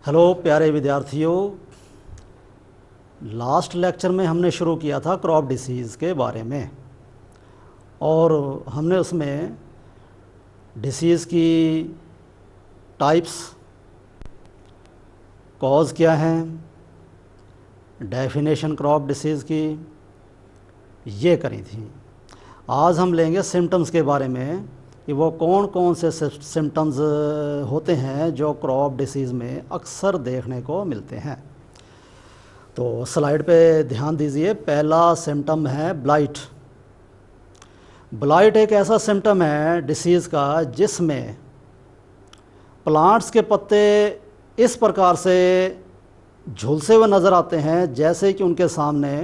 Hello प्यारे विद्यार्थियों। Last lecture में हमने शुरू किया था क्रॉप डिसीज़ के बारे में और हमने उसमें डिसीज़ की टाइप्स, कॉज क्या हैं, डेफिनेशन क्रॉप डिसीज़ की ये करी थी। आज हम लेंगे सिम्टम्स के बारे में कि वो कौन कौन से सिम्टम्स होते हैं जो क्रॉप डिसीज़ में अक्सर देखने को मिलते हैं। तो स्लाइड पे ध्यान दीजिए। पहला सिम्टम है ब्लाइट। ब्लाइट एक ऐसा सिम्टम है डिसीज़ का जिसमें प्लांट्स के पत्ते इस प्रकार से झुलसे हुए नज़र आते हैं जैसे कि उनके सामने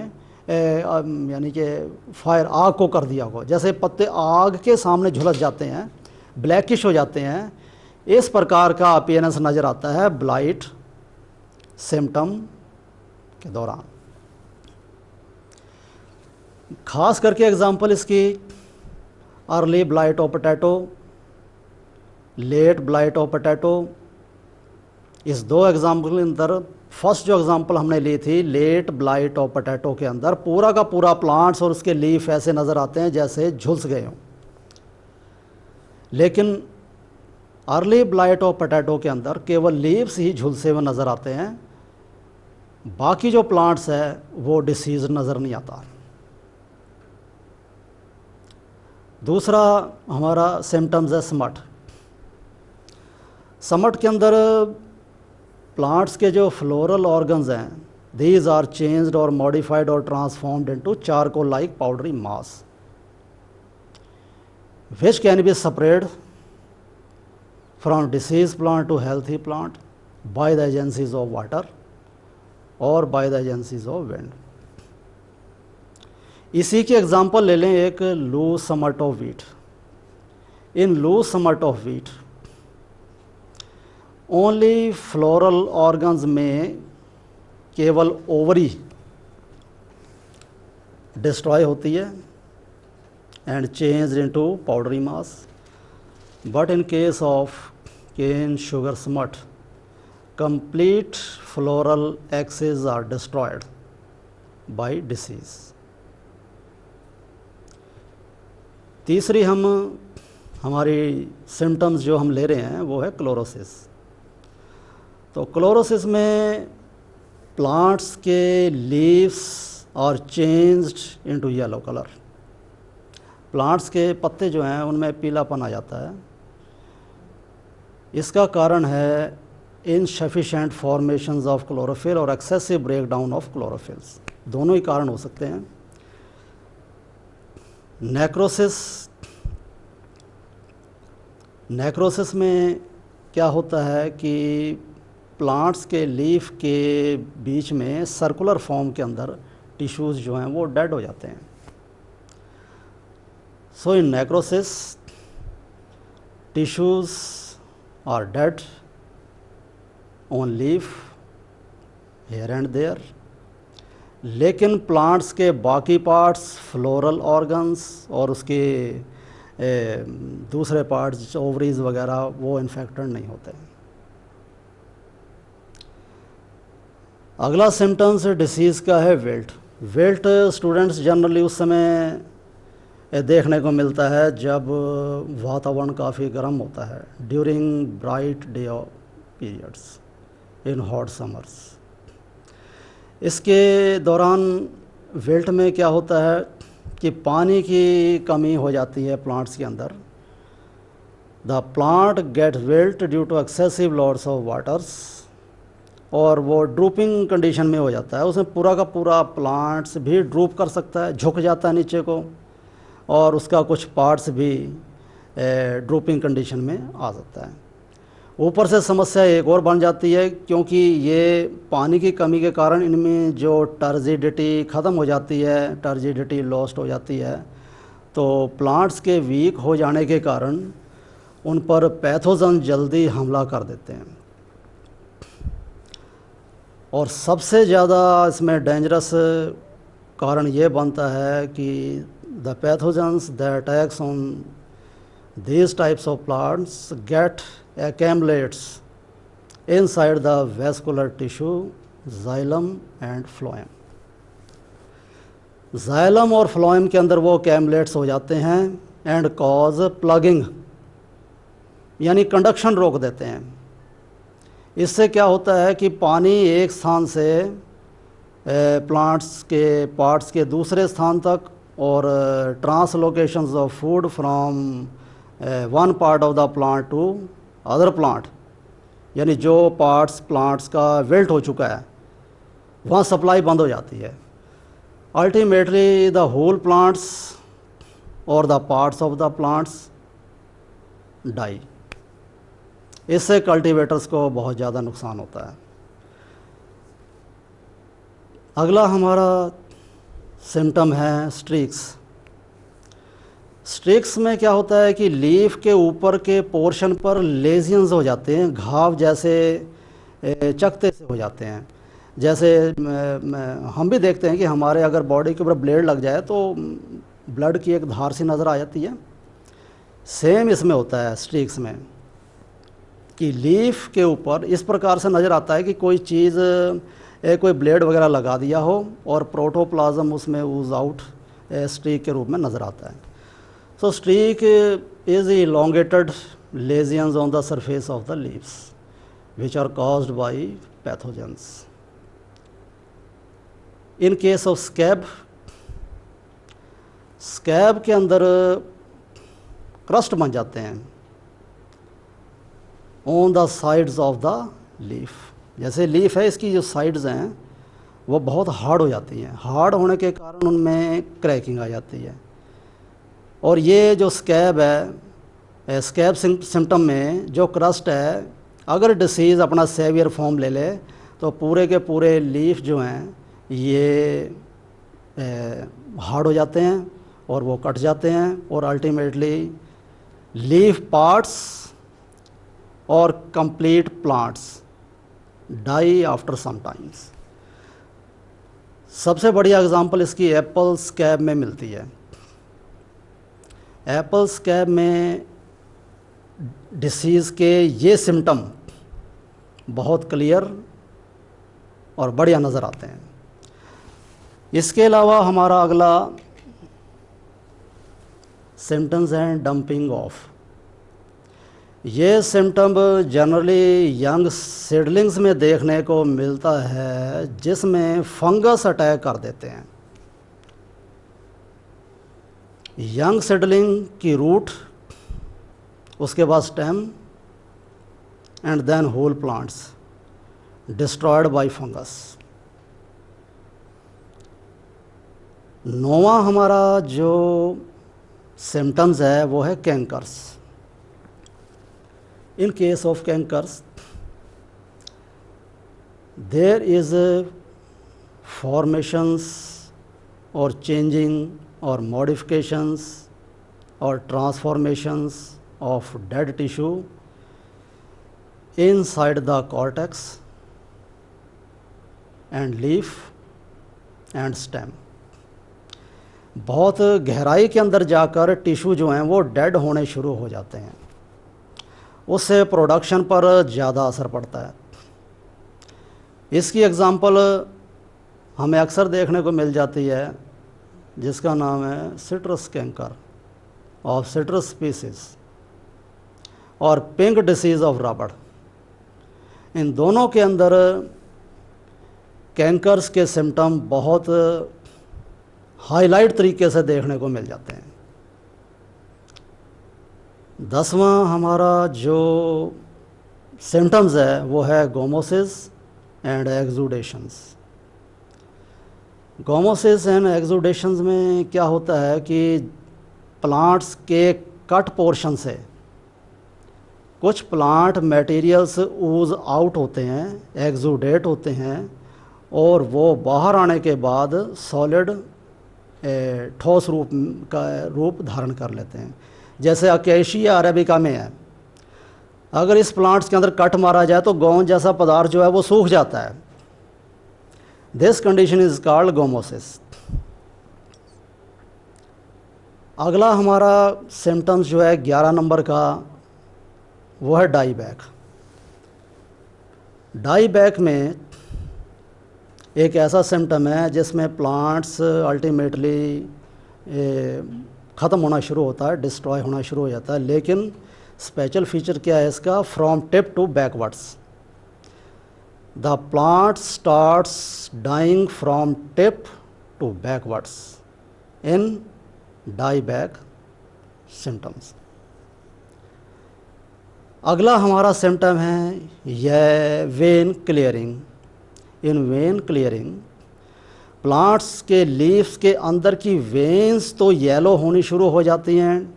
यानी कि फायर आग को कर दिया हो, जैसे पत्ते आग के सामने झुलस जाते हैं, ब्लैकिश हो जाते हैं। इस प्रकार का अपीयरेंस नज़र आता है ब्लाइट सिम्टम के दौरान। खास करके एग्जांपल इसकी early blight of potato, late blight of potato. इस दो एग्जांपल के अंदर फर्स्ट जो एग्जांपल हमने ली थी लेट ब्लाइट ऑफ पोटैटो के अंदर पूरा का पूरा प्लांट्स और उसके लीफ ऐसे नज़र आते हैं जैसे झुलस गए हों, लेकिन अर्ली ब्लाइट ऑफ पोटैटो के अंदर केवल लीव्स ही झुलसे हुए नज़र आते हैं, बाकी जो प्लांट्स है वो डिसीज़ नज़र नहीं आता। दूसरा हमारा सिम्टम्स है स्मट। स्मट के अंदर प्लांट्स के जो फ्लोरल ऑर्गन्स हैं, दीज आर चेंज्ड और मॉडिफाइड और transformed into charcoal like powdery mass which can be separated from disease plant to healthy plant by the agencies of water और by the agencies of wind. इसी की example ले लें एक loose smut of wheat. In loose smut of wheat only floral organs में केवल ovary destroy होती है and changed into powdery mass, but in case of cane sugar smut complete floral axes are destroyed by disease। तीसरी हमारी symptoms जो हम ले रहे हैं वो है क्लोरोसिस। तो क्लोरोसिस में प्लांट्स के leaves are changed into yellow colour. Plants के पत्ते जो हैं उनमें पीलापन आ जाता है। इसका कारण है इनसफिशिएंट फॉर्मेशंस ऑफ क्लोरोफिल और एक्सेसिव ब्रेकडाउन ऑफ क्लोरोफिल्स। दोनों ही कारण हो सकते हैं। नेक्रोसिस में क्या होता है कि प्लांट्स के लीफ के बीच में सर्कुलर फॉर्म के अंदर टिश्यूज़ जो हैं वो डेड हो जाते हैं। So in necrosis tissues are dead on leaf here and there, लेकिन प्लांट्स के बाकी पार्ट्स, फ्लोरल ऑर्गन्स और उसके दूसरे पार्ट्स ओवरीज वगैरह वो इन्फेक्टेड नहीं होते। अगला सिम्टम्स डिसीज़ का है विल्ट। विल्ट स्टूडेंट्स जनरली उस समय देखने को मिलता है जब वातावरण काफ़ी गर्म होता है, during bright day periods in hot summers. इसके दौरान विल्ट में क्या होता है कि पानी की कमी हो जाती है प्लांट्स के अंदर। The plant get wilt due to excessive loss of waters, और वो ड्रूपिंग कंडीशन में हो जाता है। उसमें पूरा का पूरा प्लांट्स भी ड्रूप कर सकता है, झुक जाता है नीचे को, और उसका कुछ पार्ट्स भी ड्रूपिंग कंडीशन में आ सकता है। ऊपर से समस्या एक और बन जाती है क्योंकि ये पानी की कमी के कारण इनमें जो टर्जिडिटी ख़त्म हो जाती है, टर्जिडिटी लॉस्ट हो जाती है, तो प्लांट्स के वीक हो जाने के कारण उन पर पैथोजन जल्दी हमला कर देते हैं। और सबसे ज़्यादा इसमें डेंजरस कारण ये बनता है कि the pathogens that attacks on these types of plants get accumulates inside the vascular tissue, xylem and phloem. xylem और phloem के अंदर वो कैमलेट्स हो जाते हैं एंड कॉज प्लगिंग, यानी कंडक्शन रोक देते हैं। इससे क्या होता है कि पानी एक स्थान से प्लांट्स के पार्ट्स के दूसरे स्थान तक और translocations of food from one part of the plant to other plant, यानी जो पार्ट्स प्लांट्स का विल्ट हो चुका है वहाँ सप्लाई बंद हो जाती है। अल्टीमेटली द होल प्लांट्स और the parts of the plants die. इससे कल्टीवेटर्स को बहुत ज़्यादा नुकसान होता है। अगला हमारा सिम्टम है स्ट्रीक्स। स्ट्रीक्स में क्या होता है कि लीफ के ऊपर के पोर्शन पर लेजियंस हो जाते हैं, घाव जैसे चकते से हो जाते हैं। जैसे हम भी देखते हैं कि हमारे अगर बॉडी के ऊपर ब्लेड लग जाए तो ब्लड की एक धार सी नज़र आ जाती है। सेम इसमें होता है स्ट्रीक्स में कि लीफ के ऊपर इस प्रकार से नज़र आता है कि कोई चीज़ कोई ब्लेड वगैरह लगा दिया हो और प्रोटोप्लाज्म उसमें ऊज आउट स्ट्रीक के रूप में नज़र आता है। So streak is elongated lesions on the surface of the leaves which are caused by pathogens. In case of scab, scab के अंदर क्रस्ट बन जाते हैं on the sides of the leaf. जैसे लीफ है, इसकी जो साइड्स हैं वो बहुत हार्ड हो जाती हैं। हार्ड होने के कारण उनमें क्रैकिंग आ जाती है। और ये जो स्कैब है, स्कैब सिम्टम में जो क्रस्ट है, अगर डिसीज़ अपना सेवियर फॉर्म ले ले तो पूरे के पूरे लीफ जो हैं ये हार्ड हो जाते हैं और वो कट जाते हैं और अल्टीमेटली लीफ पार्ट्स और complete plants die after some times. सबसे बढ़िया एग्जांपल इसकी एप्पल स्कैब में मिलती है। एप्पल स्कैब में डिसीज़ के ये सिम्टम बहुत क्लियर और बढ़िया नज़र आते हैं। इसके अलावा हमारा अगला सिम्टम्स हैं डंपिंग ऑफ। ये सिम्टम जनरली यंग सीडलिंग्स में देखने को मिलता है जिसमें फंगस अटैक कर देते हैं। यंग सीडलिंग की रूट, उसके बाद stem and then whole plants destroyed by fungus. नौवां हमारा जो सिम्टम्स है वो है कैंकर्स। In case of cankers, there is formations or changing or modifications or transformations of dead tissue inside the cortex and leaf and stem। बहुत गहराई के अंदर जाकर टिश्यू जो हैं वो डेड होने शुरू हो जाते हैं। उससे प्रोडक्शन पर ज़्यादा असर पड़ता है। इसकी एग्ज़ाम्पल हमें अक्सर देखने को मिल जाती है जिसका नाम है citrus canker of citrus species और पिंक डिसीज़ ऑफ रबड़। इन दोनों के अंदर कैंकर्स के सिम्टम बहुत हाईलाइट तरीके से देखने को मिल जाते हैं। 10वां हमारा जो सिम्टम्स है वो है गोमोसिस एंड एक्सुडेशंस। गोमोसिस एंड एक्सुडेशंस में क्या होता है कि प्लांट्स के कट पोर्शन से कुछ प्लांट मटेरियल्स ऊज आउट होते हैं, एक्सुडेट होते हैं और वो बाहर आने के बाद सॉलिड ठोस रूप धारण कर लेते हैं। जैसे अकेशिया अरेबिका में है, अगर इस प्लांट्स के अंदर कट मारा जाए तो गोंद जैसा पदार्थ जो है वो सूख जाता है। This condition is called gummosis. अगला हमारा सिम्टम्स जो है 11 नंबर का वो है डाई बैक। डाई बैक में एक ऐसा सिम्टम है जिसमें प्लांट्स अल्टीमेटली ख़त्म होना शुरू होता है, डिस्ट्रॉय होना शुरू हो जाता है, लेकिन स्पेशल फीचर क्या है इसका, from tip to backwards. The plant starts dying from tip to backwards in die back symptoms. अगला हमारा सिम्टम है यह vein clearing. In vein clearing plants के लीव्स के अंदर की वेन्स तो येलो होनी शुरू हो जाती हैं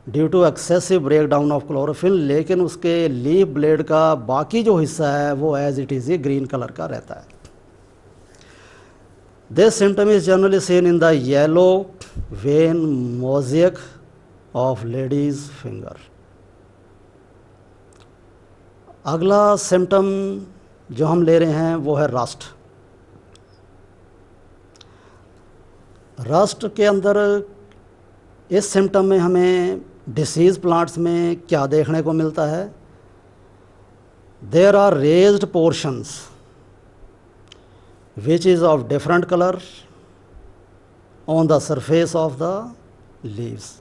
due to excessive break down of chlorophyll, लेकिन उसके लीफ ब्लेड का बाकी जो हिस्सा है वो as it is green colour का रहता है। This symptom is generally seen in the yellow vein mosaic of ladies finger. अगला सिम्टम जो हम ले रहे हैं वो है रस्ट। रस्ट के अंदर इस सिम्टम में हमें डिसीज़ प्लांट्स में क्या देखने को मिलता है, there are raised portions which is of different colour on the surface of the leaves.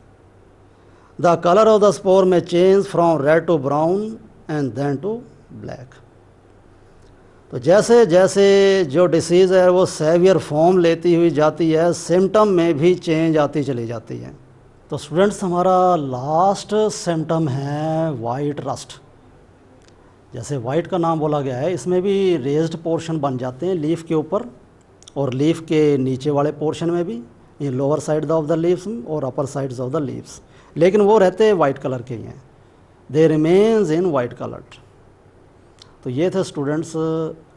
The colour of the spore में change from red to brown and then to black. तो जैसे जैसे जो डिसीज़ है वो सेवियर फॉर्म लेती हुई जाती है, सिम्टम में भी चेंज आती चली जाती है। तो स्टूडेंट्स, हमारा लास्ट सिम्टम है वाइट रस्ट। जैसे वाइट का नाम बोला गया है, इसमें भी रेज्ड पोर्शन बन जाते हैं लीफ के ऊपर और लीफ के नीचे वाले पोर्शन में भी, ये lower side of the leaves और अपर साइड्स ऑफ द लीव्स, लेकिन वो रहते हैं वाइट कलर के ही हैं, दे रिमेन्स इन वाइट कलर्ड। तो ये थे स्टूडेंट्स,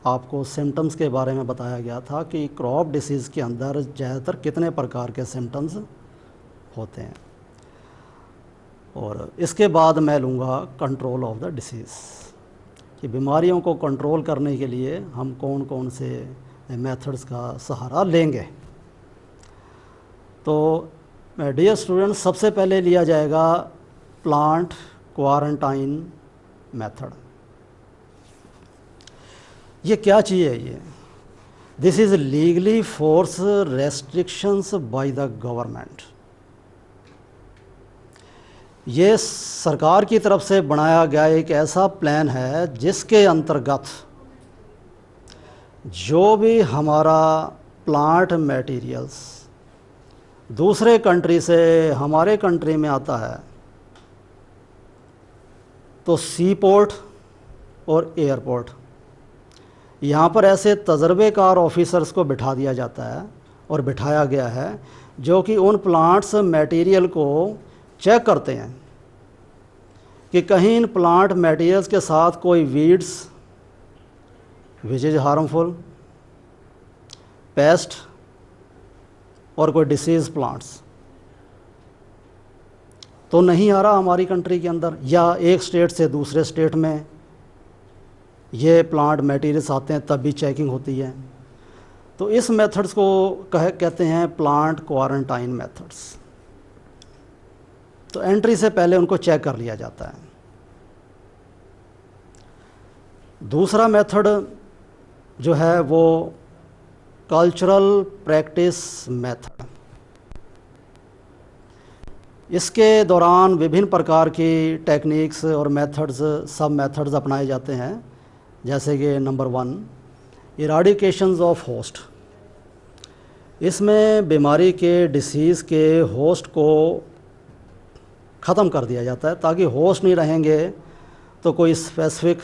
आपको सिम्टम्स के बारे में बताया गया था कि क्रॉप डिसीज़ के अंदर ज़्यादातर कितने प्रकार के सिम्टम्स होते हैं। और इसके बाद मैं लूँगा कंट्रोल ऑफ द डिसीज़, कि बीमारियों को कंट्रोल करने के लिए हम कौन कौन से मेथड्स का सहारा लेंगे। तो डियर स्टूडेंट्स, सबसे पहले लिया जाएगा प्लांट क्वारंटाइन मेथड। ये क्या चीज़ है ये? This is legally force restrictions by the government. ये सरकार की तरफ से बनाया गया एक ऐसा प्लान है जिसके अंतर्गत जो भी हमारा प्लांट मटेरियल्स दूसरे कंट्री से हमारे कंट्री में आता है, तो सी पोर्ट और एयरपोर्ट, यहाँ पर ऐसे तजर्बेकार ऑफिसर्स को बिठा दिया जाता है और बिठाया गया है जो कि उन प्लांट्स मटेरियल को चेक करते हैं कि कहीं इन प्लांट मटेरियल्स के साथ कोई weeds which is harmful, paste और कोई डिसीज़ प्लांट्स तो नहीं आ रहा हमारी कंट्री के अंदर, या एक स्टेट से दूसरे स्टेट में ये प्लांट मटेरियल्स आते हैं तब भी चेकिंग होती है। तो इस मेथड्स को कहते हैं प्लांट क्वारंटाइन मेथड्स। तो एंट्री से पहले उनको चेक कर लिया जाता है। दूसरा मेथड जो है वो कल्चरल प्रैक्टिस मेथड। इसके दौरान विभिन्न प्रकार की टेक्निक्स और मेथड्स, सब मेथड्स अपनाए जाते हैं, जैसे कि नंबर 1 इराडिकेशंस ऑफ होस्ट। इसमें बीमारी के डिसीज़ के होस्ट को ख़त्म कर दिया जाता है, ताकि होस्ट नहीं रहेंगे तो कोई specific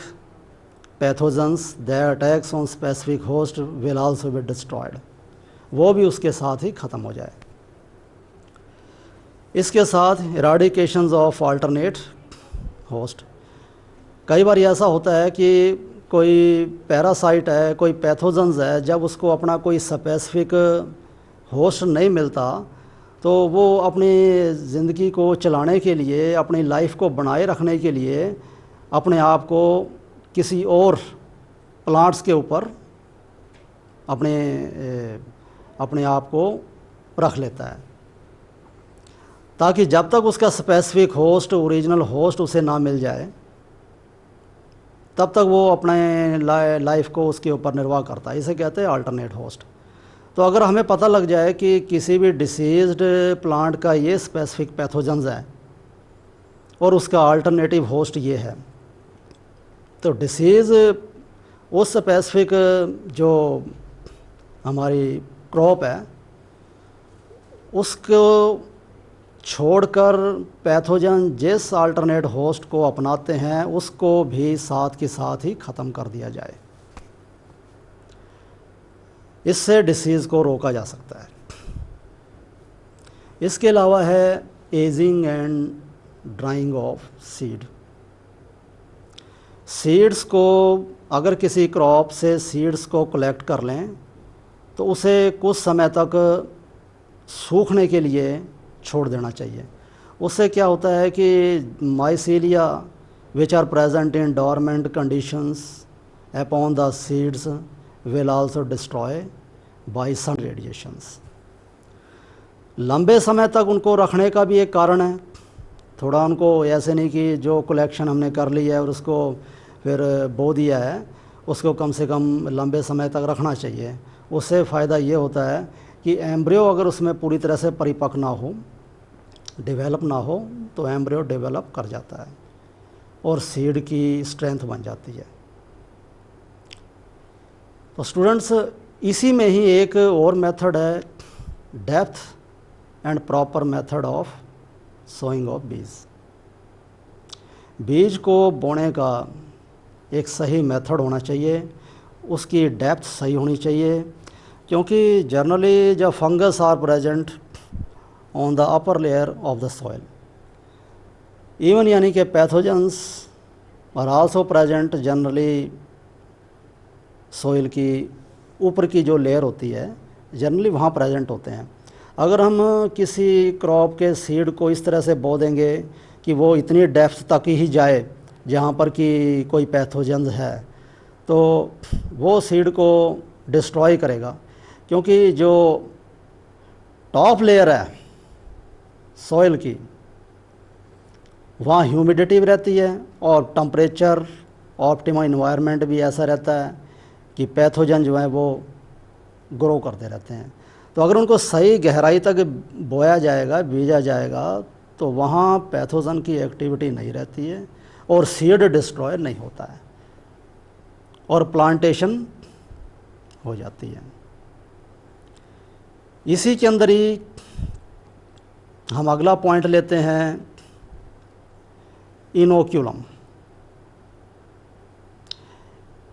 pathogens that attacks on specific host will also be destroyed, वो भी उसके साथ ही ख़त्म हो जाए। इसके साथ इराडिकेशंस ऑफ अल्टरनेट होस्ट। कई बार ऐसा होता है कि कोई पैरासाइट है, कोई पैथोजेंस है, जब उसको अपना कोई स्पेसिफिक होस्ट नहीं मिलता तो वो अपनी ज़िंदगी को चलाने के लिए, अपनी लाइफ को बनाए रखने के लिए अपने आप को किसी और प्लांट्स के ऊपर अपने आप को रख लेता है, ताकि जब तक उसका स्पेसिफिक होस्ट, ओरिजिनल होस्ट उसे ना मिल जाए तब तक वो अपने लाइफ को उसके ऊपर निर्वाह करता है। इसे कहते हैं अल्टरनेट होस्ट। तो अगर हमें पता लग जाए कि किसी भी डिसीज्ड प्लांट का ये स्पेसिफिक पैथोजेंस है और उसका अल्टरनेटिव होस्ट ये है, तो डिसीज़ उस स्पेसिफिक जो हमारी क्रॉप है उसको छोड़कर पैथोजन जिस अल्टरनेट होस्ट को अपनाते हैं उसको भी साथ के साथ ही ख़त्म कर दिया जाए। इससे डिसीज़ को रोका जा सकता है। इसके अलावा है ageing and drying of seed. Seeds को अगर किसी क्रॉप से सीड्स को कलेक्ट कर लें तो उसे कुछ समय तक सूखने के लिए छोड़ देना चाहिए। उससे क्या होता है कि mycelia which are present in dormant conditions upon the seeds will also destroy by sun radiations. लंबे समय तक उनको रखने का भी एक कारण है। थोड़ा उनको ऐसे नहीं कि जो कलेक्शन हमने कर लिया है और उसको फिर बो दिया है, उसको कम से कम लंबे समय तक रखना चाहिए। उससे फ़ायदा ये होता है कि एम्ब्रियो अगर उसमें पूरी तरह से परिपक्व ना हो, डेवलप ना हो, तो एम्ब्रियो डेवलप कर जाता है और सीड की स्ट्रेंथ बन जाती है। तो स्टूडेंट्स, इसी में ही एक और मेथड है depth and proper method of sowing of बीज। बीज को बोने का एक सही मेथड होना चाहिए, उसकी डेप्थ सही होनी चाहिए, क्योंकि जनरली जब fungus are present on the upper layer of the soil, even यानी कि pathogens are also present generally soil की ऊपर की जो लेयर होती है जनरली वहाँ प्रेजेंट होते हैं। अगर हम किसी क्रॉप के सीड को इस तरह से बो देंगे कि वो इतनी डेप्थ तक ही जाए जहाँ पर कि कोई पैथोजेंस है, तो वो सीड को डिस्ट्रॉय करेगा, क्योंकि जो टॉप लेयर है सॉइल की वहाँ ह्यूमिडिटी भी रहती है और टम्परेचर ऑप्टिमम इन्वायरमेंट भी ऐसा रहता है कि पैथोजन जो है वो ग्रो करते रहते हैं। तो अगर उनको सही गहराई तक बोया जाएगा, बीजा जाएगा, तो वहाँ पैथोजन की एक्टिविटी नहीं रहती है और सीड डिस्ट्रॉय नहीं होता है और प्लांटेशन हो जाती है। इसी के अंदर ही हम अगला पॉइंट लेते हैं इनोक्यूलम।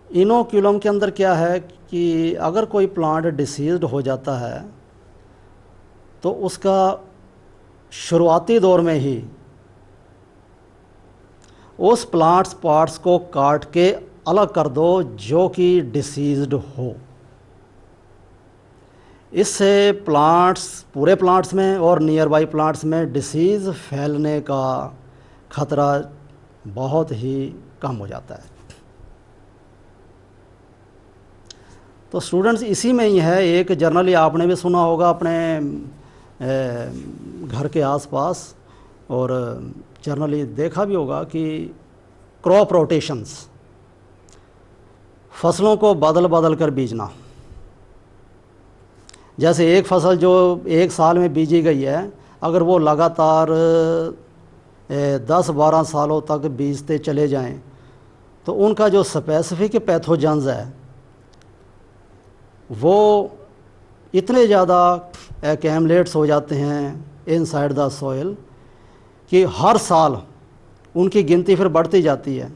इनोक्यूलम के अंदर क्या है कि अगर कोई प्लांट डिसीज्ड हो जाता है तो उसका शुरुआती दौर में ही उस प्लांट्स पार्ट्स को काट के अलग कर दो जो कि डिसीज्ड हो। इससे प्लांट्स, पूरे प्लांट्स में और नियर बाई प्लांट्स में डिसीज़ फैलने का खतरा बहुत ही कम हो जाता है। तो स्टूडेंट्स, इसी में ही है एक जनरली आपने भी सुना होगा अपने घर के आसपास और जनरली देखा भी होगा कि क्रॉप रोटेशंस, फसलों को बदल बदल कर बीजना। जैसे एक फसल जो एक साल में बीजी गई है, अगर वो लगातार 10-12 सालों तक बीजते चले जाएं तो उनका जो स्पेसिफिक पैथोजेंस है वो इतने ज़्यादा एक्यूमुलेट्स हो जाते हैं इनसाइड द सॉइल कि हर साल उनकी गिनती फिर बढ़ती जाती है,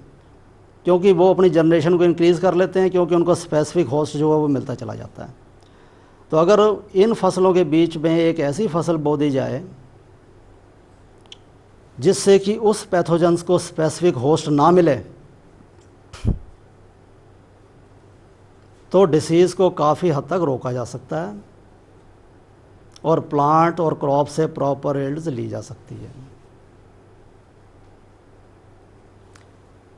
क्योंकि वो अपनी जनरेशन को इंक्रीज़ कर लेते हैं, क्योंकि उनको स्पेसिफिक होस्ट जो है वो मिलता चला जाता है। तो अगर इन फसलों के बीच में एक ऐसी फसल बो दी जाए जिससे कि उस पैथोजेंस को स्पेसिफिक होस्ट ना मिले, तो डिसीज़ को काफ़ी हद तक रोका जा सकता है और प्लांट और क्रॉप से प्रॉपर यील्ड्स ली जा सकती है।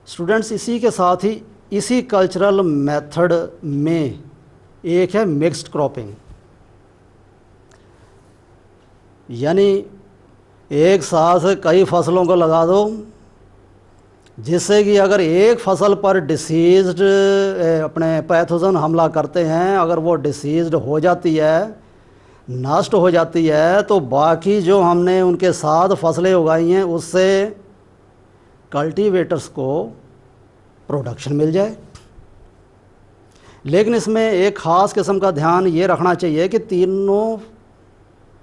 स्टूडेंट्स, इसी के साथ ही इसी कल्चरल मेथड में एक है मिक्स्ड क्रॉपिंग, यानी एक साथ कई फसलों को लगा दो जिससे कि अगर एक फसल पर डिसीज्ड अपने पैथोजन हमला करते हैं, अगर वो डिसीज्ड हो जाती है, नष्ट हो जाती है, तो बाकी जो हमने उनके साथ फसलें उगाई हैं उससे कल्टीवेटर्स को प्रोडक्शन मिल जाए। लेकिन इसमें एक ख़ास किस्म का ध्यान ये रखना चाहिए कि तीनों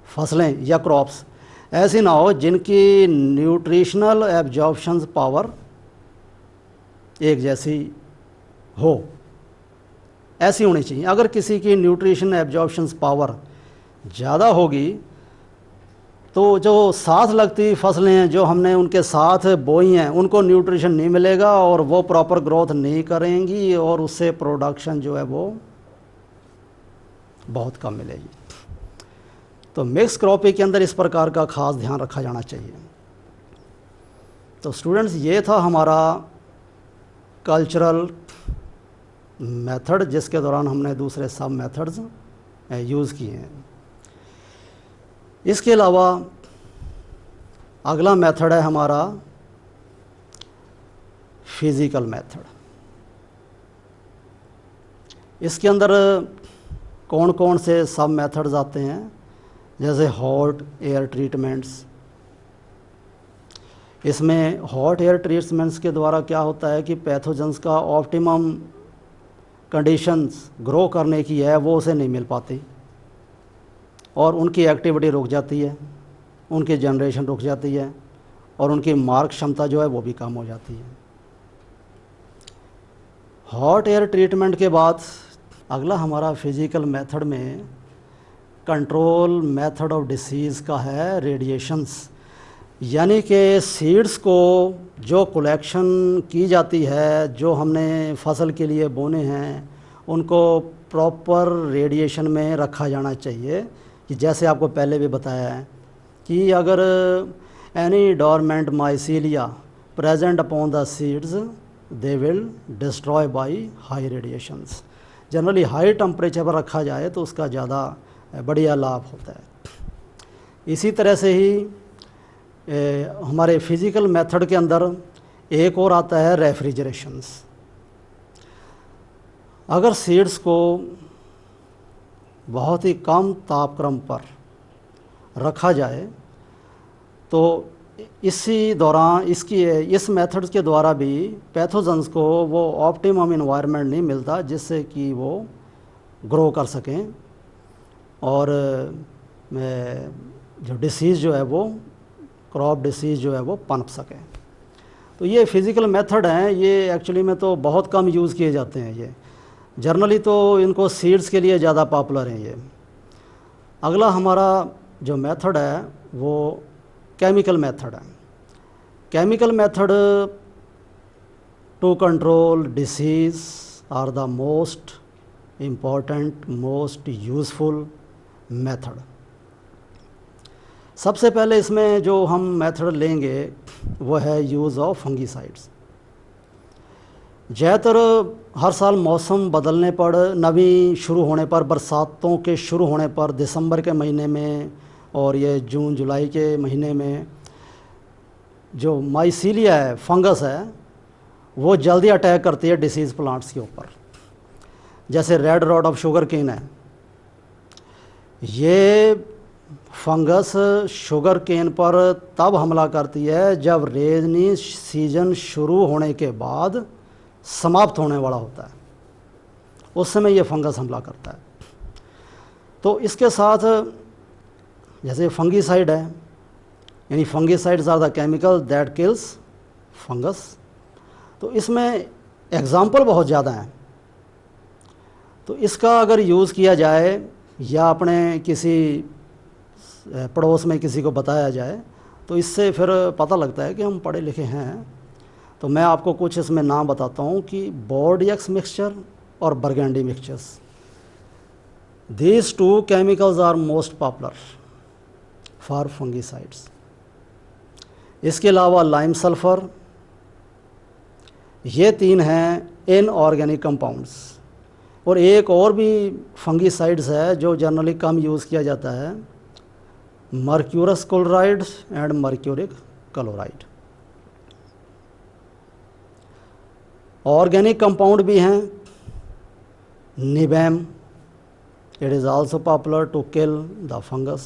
फसलें या क्रॉप्स ऐसी ना हो जिनकी न्यूट्रिशनल एब्जॉर्प्शन पावर एक जैसी हो, ऐसी होनी चाहिए। अगर किसी की न्यूट्रिशन एब्जॉर्प्शन पावर ज़्यादा होगी तो जो साथ लगती फसलें हैं जो हमने उनके साथ बोई हैं उनको न्यूट्रिशन नहीं मिलेगा और वो प्रॉपर ग्रोथ नहीं करेंगी और उससे प्रोडक्शन जो है वो बहुत कम मिलेगी। तो मिक्स क्रॉपिंग के अंदर इस प्रकार का ख़ास ध्यान रखा जाना चाहिए। तो स्टूडेंट्स, ये था हमारा कल्चरल मेथड जिसके दौरान हमने दूसरे सब मेथड्स यूज़ किए हैं। इसके अलावा अगला मेथड है हमारा फिज़िकल मेथड। इसके अंदर कौन कौन से सब मेथड्स आते हैं, जैसे हॉट एयर ट्रीटमेंट्स। इसमें हॉट एयर ट्रीटमेंट्स के द्वारा क्या होता है कि पैथोजेंस का ऑप्टिमम कंडीशंस ग्रो करने की है वो उसे नहीं मिल पाती और उनकी एक्टिविटी रुक जाती है, उनकी जनरेशन रुक जाती है और उनकी मार्क क्षमता जो है वो भी कम हो जाती है। हॉट एयर ट्रीटमेंट के बाद अगला हमारा फिज़िकल मेथड में कंट्रोल मेथड ऑफ डिसीज़ का है रेडिएशंस। यानी कि सीड्स को जो कलेक्शन की जाती है, जो हमने फसल के लिए बोने हैं, उनको प्रॉपर रेडिएशन में रखा जाना चाहिए। कि जैसे आपको पहले भी बताया है कि अगर any dormant mycelia present upon the seeds they will destroy by high radiations. Generally high temperature पर रखा जाए तो उसका ज़्यादा बढ़िया लाभ होता है। इसी तरह से ही हमारे फिज़िकल मेथड के अंदर एक और आता है रेफ्रिजरेशंस। अगर सीड्स को बहुत ही कम तापक्रम पर रखा जाए तो इसी दौरान इस मेथड्स के द्वारा भी पैथोजेंस को वो ऑप्टिमम इन्वायरमेंट नहीं मिलता जिससे कि वो ग्रो कर सकें और जो डिसीज़ जो है वो क्रॉप डिसीज़ जो है वो पनप सकें। तो ये फिज़िकल मेथड हैं, ये एक्चुअली में तो बहुत कम यूज़ किए जाते हैं। ये जनरली तो इनको सीड्स के लिए ज़्यादा पॉपुलर हैं ये। अगला हमारा जो मेथड है वो केमिकल मेथड है। Chemical method to control disease are the most important most useful method. सबसे पहले इसमें जो हम मेथड लेंगे वो है यूज़ ऑफ फंगीसाइड्स। ज़्यादातर हर साल मौसम बदलने पर, नमी शुरू होने पर, बरसातों के शुरू होने पर, दिसंबर के महीने में और ये जून जुलाई के महीने में जो माइसीलिया है, फंगस है, वो जल्दी अटैक करती है डिसीज़ प्लांट्स के ऊपर। जैसे red rot of sugar cane है, ये फंगस शुगर केन पर तब हमला करती है जब रेनी सीजन शुरू होने के बाद समाप्त होने वाला होता है, उस समय ये फंगस हमला करता है। तो इसके साथ जैसे फंगीसाइड है, यानी fungicides are the chemical that kills fungus. तो इसमें एग्जाम्पल बहुत ज़्यादा हैं। तो इसका अगर यूज़ किया जाए या अपने किसी पड़ोस में किसी को बताया जाए तो इससे फिर पता लगता है कि हम पढ़े लिखे हैं। तो मैं आपको कुछ इसमें नाम बताता हूँ कि बोर्डियक्स मिक्सचर और Burgundy mixtures, these two chemicals are most popular for fungicides. इसके अलावा लाइम सल्फ़र, ये तीन हैं इनऑर्गेनिक कंपाउंड्स। और एक और भी फंगीसाइड्स है जो जनरली कम यूज़ किया जाता है, mercurous chloride and mercuric chloride. Organic compound भी हैं, nabam, it is also popular to kill the fungus.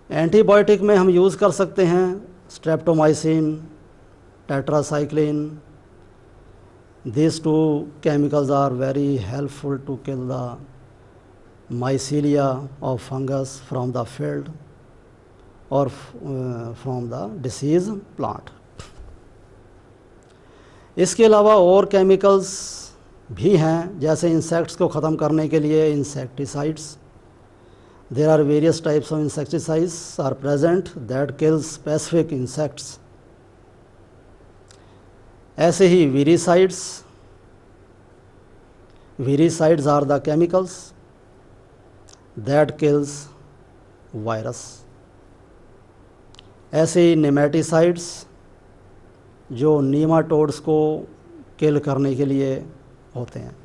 Antibiotic में हम यूज़ कर सकते हैं streptomycin, tetracycline. These two chemicals are very helpful to kill the mycelia of fungus from the field or from the disease plant. इसके अलावा और chemicals भी हैं, जैसे इंसेक्ट्स को ख़त्म करने के लिए insecticides. There are various types of insecticides are present that kill specific insects. ऐसे ही viricides are the chemicals that kills virus. ऐसे ही नेमेटिसाइड्स जो नीमाटोड्स को किल करने के लिए होते हैं।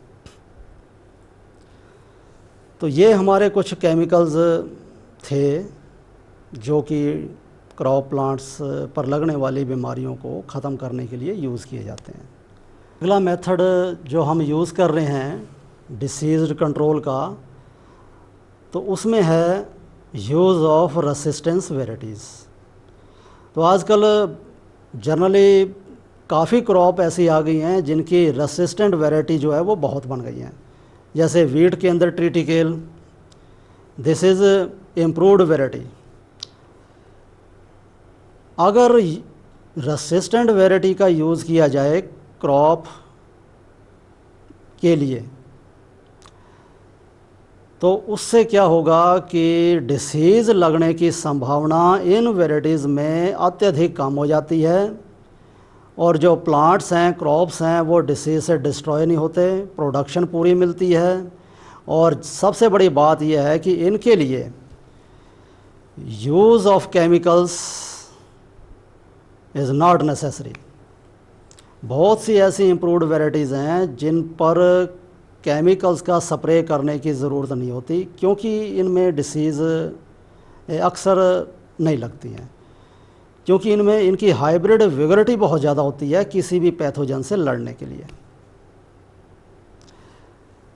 तो ये हमारे कुछ केमिकल्स थे जो कि क्रॉप प्लांट्स पर लगने वाली बीमारियों को ख़त्म करने के लिए यूज़ किए जाते हैं। अगला मेथड जो हम यूज़ कर रहे हैं डिसीज़ कंट्रोल का, तो उसमें है यूज़ ऑफ रेसिस्टेंस वेराइटीज़। तो आजकल जनरली काफ़ी क्रॉप ऐसी आ गई हैं जिनकी रेसिस्टेंट वेराइटी जो है वो बहुत बन गई हैं। जैसे वीट के अंदर triticale, this is improved variety. अगर रेसिस्टेंट वेराइटी का यूज़ किया जाए क्रॉप के लिए, तो उससे क्या होगा कि डिसीज़ लगने की संभावना इन वेराइटीज़ में अत्यधिक कम हो जाती है, और जो प्लांट्स हैं, क्रॉप्स हैं, वो डिसीज़ से डिस्ट्रॉय नहीं होते, प्रोडक्शन पूरी मिलती है। और सबसे बड़ी बात यह है कि इनके लिए use of chemicals is not necessary. बहुत सी ऐसी इम्प्रूव्ड वेराइटीज़ हैं जिन पर केमिकल्स का स्प्रे करने की ज़रूरत नहीं होती, क्योंकि इनमें डिसीज़ अक्सर नहीं लगती हैं, क्योंकि इनमें इनकी हाइब्रिड विगोरिटी बहुत ज़्यादा होती है किसी भी पैथोजन से लड़ने के लिए।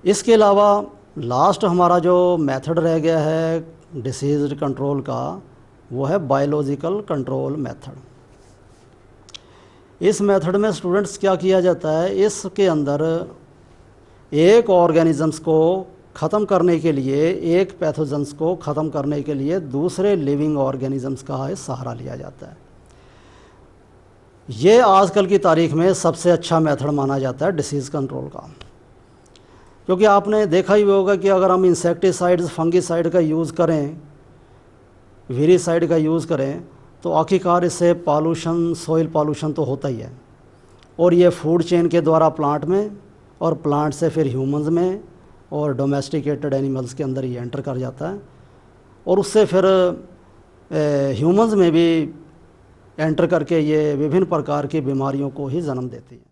इसके अलावा लास्ट हमारा जो मेथड रह गया है डिसीज़ कंट्रोल का, वो है बायोलॉजिकल कंट्रोल मेथड। इस मेथड में स्टूडेंट्स क्या किया जाता है, इसके अंदर एक ऑर्गेनिजम्स को ख़त्म करने के लिए, एक पैथोजन्स को ख़त्म करने के लिए दूसरे लिविंग ऑर्गेनिजम्स का सहारा लिया जाता है। ये आजकल की तारीख में सबसे अच्छा मेथड माना जाता है डिसीज़ कंट्रोल का, क्योंकि आपने देखा ही होगा कि अगर हम इंसेक्टिसाइड्स, फंगिसाइड का यूज़ करें, वीरीसाइड का यूज़ करें, तो आखिरकार इससे पॉल्यूशन, सॉइल पॉल्यूशन तो होता ही है, और ये फूड चेन के द्वारा प्लांट में, और प्लांट से फिर ह्यूमंस में और डोमेस्टिकेटेड एनिमल्स के अंदर ये एंटर कर जाता है, और उससे फिर ह्यूमंस में भी एंटर करके ये विभिन्न प्रकार की बीमारियों को ही जन्म देती है।